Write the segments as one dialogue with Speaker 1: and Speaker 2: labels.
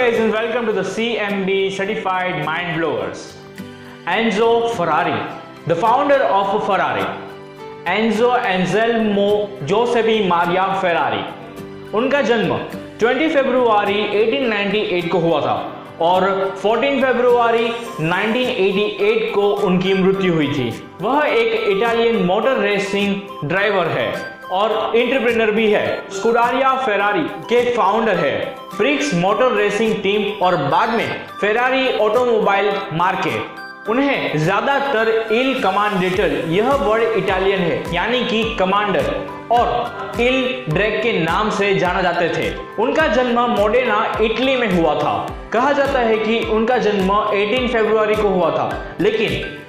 Speaker 1: guys and welcome to the CMB Certified Mind Blowers. Enzo Ferrari, the founder of Ferrari, Enzo Anselmo Giuseppe Maria Ferrari. उनका जन्म 20 फरवरी 1898 को हुआ था और 14 फरवरी 1988 को उनकी मृत्यु हुई थी। वह एक इटालियन मोटर रेसिंग ड्राइवर है और एंटरप्रेन्योर भी है। स्कूडेरिया फेरारी के फाउंडर है, फ्रिक्स मोटर रेसिंग टीम और बाद में फेरारी ऑटोमोबाइल मार्के। उन्हें ज्यादातर इल कमांडेटर, यह वर्ड इटालियन है यानी कि कमांडर, और इल ड्रैग के नाम से जाना जाते थे। उनका जन्म मोडेना इटली में हुआ था। कहा जाता है कि उनका जन्म 18 फरवरी को हुआ था, लेकिन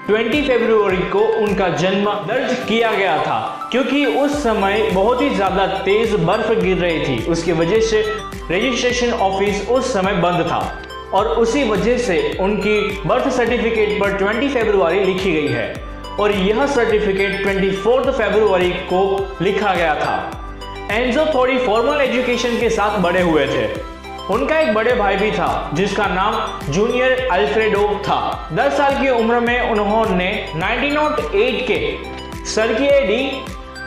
Speaker 1: 20 फरवरी को उनका जन्म दर्ज किया गया था क्योंकि उस समय बहुत ही ज्यादा तेज बर्फ गिर रही थी। उसकी वजह से रजिस्ट्रेशन ऑफिस उस समय बंद था और उसी वजह से उनकी बर्थ सर्टिफिकेट पर 20 फरवरी लिखी गई है और यह सर्टिफिकेट 24 फरवरी को लिखा गया था। एंजो थोड़ी फॉर्मल एजुकेशन के साथ बड़े हुए थे। उनका एक बड़े भाई भी था जिसका नाम जूनियर अल्फ्रेडो था। 10 साल की उम्र में उन्होंने 1908 के सर्किए डी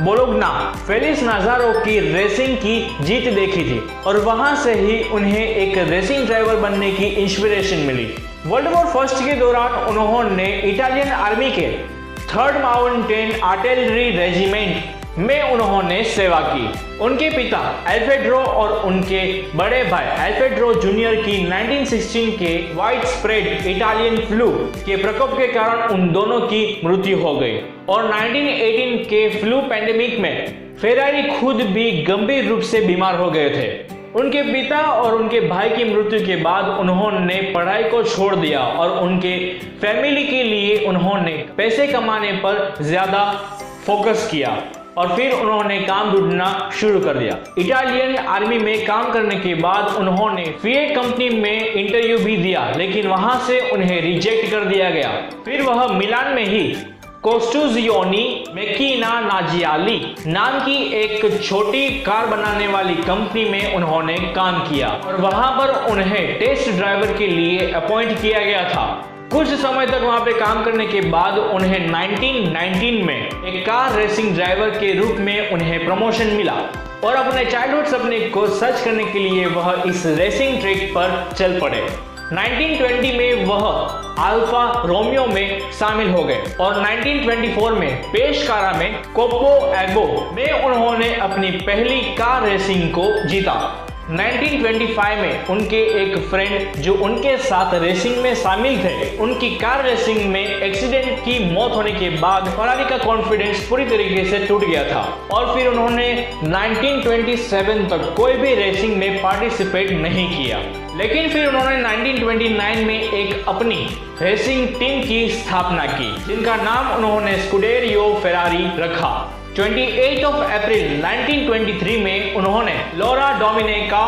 Speaker 1: बोलोग्ना फेलिस नाजारो की रेसिंग की जीत देखी थी और वहां से ही उन्हें एक रेसिंग ड्राइवर बनने की इंस्पिरेशन मिली। वर्ल्ड वॉर फर्स्ट के दौरान उन्होंने इटालियन आर्मी के 3rd माउंटेन आर्टिलरी रेजिमेंट में उन्होंने सेवा की। उनके पिता अल्फ्रेडो और उनके बड़े भाई अल्फ्रेडो जूनियर की 1916 के वाइड स्प्रेड इटालियन फ्लू के प्रकोप के कारण उन दोनों की मृत्यु हो गई और 1918 के फ्लू पैंडेमिक में फेरारी खुद भी गंभीर रूप से बीमार हो गए थे। उनके पिता और उनके भाई की मृत्यु के बाद उन्होंने पढ़ाई को छोड़ दिया और उनके फैमिली के लिए उन्होंने पैसे कमाने पर ज्यादा फोकस किया और फिर उन्होंने काम ढूंढना शुरू कर दिया। इटालियन आर्मी में काम करने के बाद उन्होंने फिएट कंपनी में इंटरव्यू भी दिया, लेकिन वहां से उन्हें रिजेक्ट कर दिया गया। फिर वह मिलान में ही कोस्टुजियोनी मैकिना नाजियाली नाम की एक छोटी कार बनाने वाली कंपनी में उन्होंने काम किया और वहां पर उन्हें टेस्ट ड्राइवर के लिए अपॉइंट किया गया था। कुछ समय तक वहां पे काम करने के बाद उन्हें 1919 में एक कार रेसिंग ड्राइवर के रूप में उन्हें प्रमोशन मिला और अपने चाइल्डहुड सपने को सच करने के लिए वह इस रेसिंग ट्रैक पर चल पड़े। 1920 में वह अल्फा रोमियो में शामिल हो गए और 1924 में पेशकारा में कोपो एगो में उन्होंने अपनी पहली कार रेसिंग को जीता। 1925 में उनके एक फ्रेंड जो उनके साथ रेसिंग में शामिल थे, उनकी कार रेसिंग में एक्सीडेंट की मौत होने के बाद फरारी का कॉन्फिडेंस पूरी तरीके से टूट गया था और फिर उन्होंने 1927 तक कोई भी रेसिंग में पार्टिसिपेट नहीं किया। लेकिन फिर उन्होंने 1929 में एक अपनी रेसिंग टीम की स्थापना की जिनका नाम उन्होंने स्कूडेरियो फेरारी रखा। 28 अप्रैल 1923 में उन्होंने लौरा डोमिनिका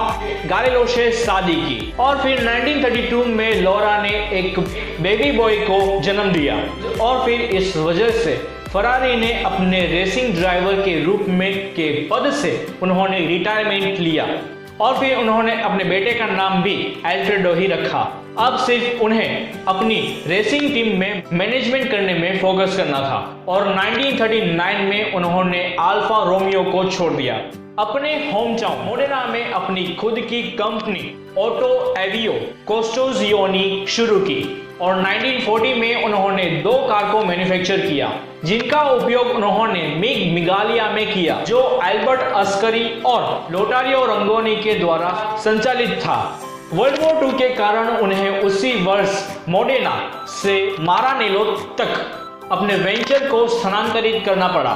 Speaker 1: गारेलो से शादी की और फिर 1932 में लौरा ने एक बेबी बॉय को जन्म दिया और फिर इस वजह से फरारी ने अपने रेसिंग ड्राइवर के रूप में के पद से उन्होंने रिटायरमेंट लिया और फिर उन्होंने अपने बेटे का नाम भी अल्फ्रेडो ही रखा। अब सिर्फ उन्हें अपनी रेसिंग टीम में मैनेजमेंट करने में फोकस करना था और 1939 में उन्होंने अल्फा रोमियो को छोड़ दिया। अपने होम टाउन मोडेना में अपनी खुद की कंपनी ऑटो एवियो कोस्टोजियोनी शुरू की और 1940 में उन्होंने 2 कार को मैन्युफैक्चर किया जिनका उपयोग उन्होंने मिगालिया में किया जो एल्बर्ट अस्करी और लोटारियो रंगोनी के द्वारा संचालित था। वर्ल्ड वॉर 2 के कारण उन्हें उसी वर्ष मोडेना से मारानेलो तक अपने वेंचर को स्थानांतरित करना पड़ा।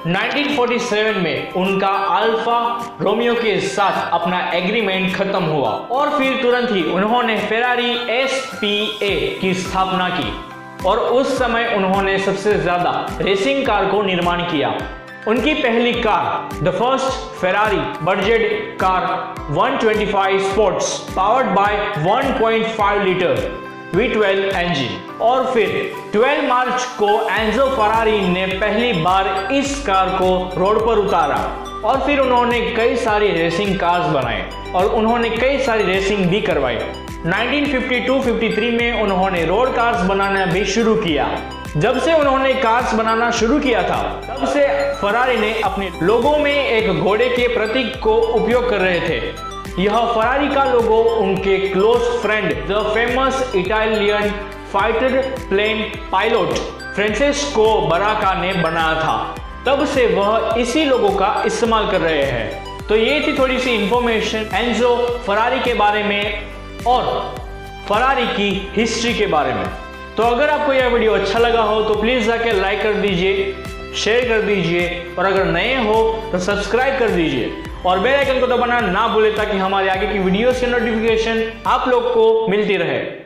Speaker 1: 1947 में उनका अल्फा रोमियो के साथ अपना एग्रीमेंट खत्म हुआ और फिर तुरंत ही उन्होंने फेरारी SPA की स्थापना की और उस समय उन्होंने सबसे ज्यादा रेसिंग कार को निर्माण किया। उनकी पहली car the first Ferrari budget car 125 sports powered by 1.5 litre V12 engine और फिर 12 मार्च को एंजो फरारी ने पहली बार इस कार को रोड पर उतारा और फिर उन्होंने कई सारी रेसिंग कार्स बनाए और उन्होंने कई सारी रेसिंग भी करवाई। 1952-53 में उन्होंने रोड कार्स बनाना भी शुरू किया। जब से उन्होंने कार्स बनाना शुरू किया था, तब से फरारी ने अपने लोगो में एक घोड़े के प्रतीक को उपयोग कर रहे थे। यह फरारी का लोगो उनके close friend the famous Italian fighter plane pilot Francesco Baracca ने बनाया था। तब से वह इसी लोगो का इस्तेमाल कर रहे हैं। तो ये थी थोड़ी सी इंफॉर्मेशन एंजो फरारी के बारे में और फरारी की हिस्ट्री के बारे में। तो अगर आपको यह वीडियो अच्छा लगा हो तो प्लीज़ जाके लाइक कर दीजिए, शेयर कर दीजिए और अगर नए हो तो सब्सक्राइब कर दीजिए और बेल आइकन को दबाना ना भूलें ताकि हमारे आगे की वीडियोस की नोटिफिकेशन आप लोग को मिलती रहे।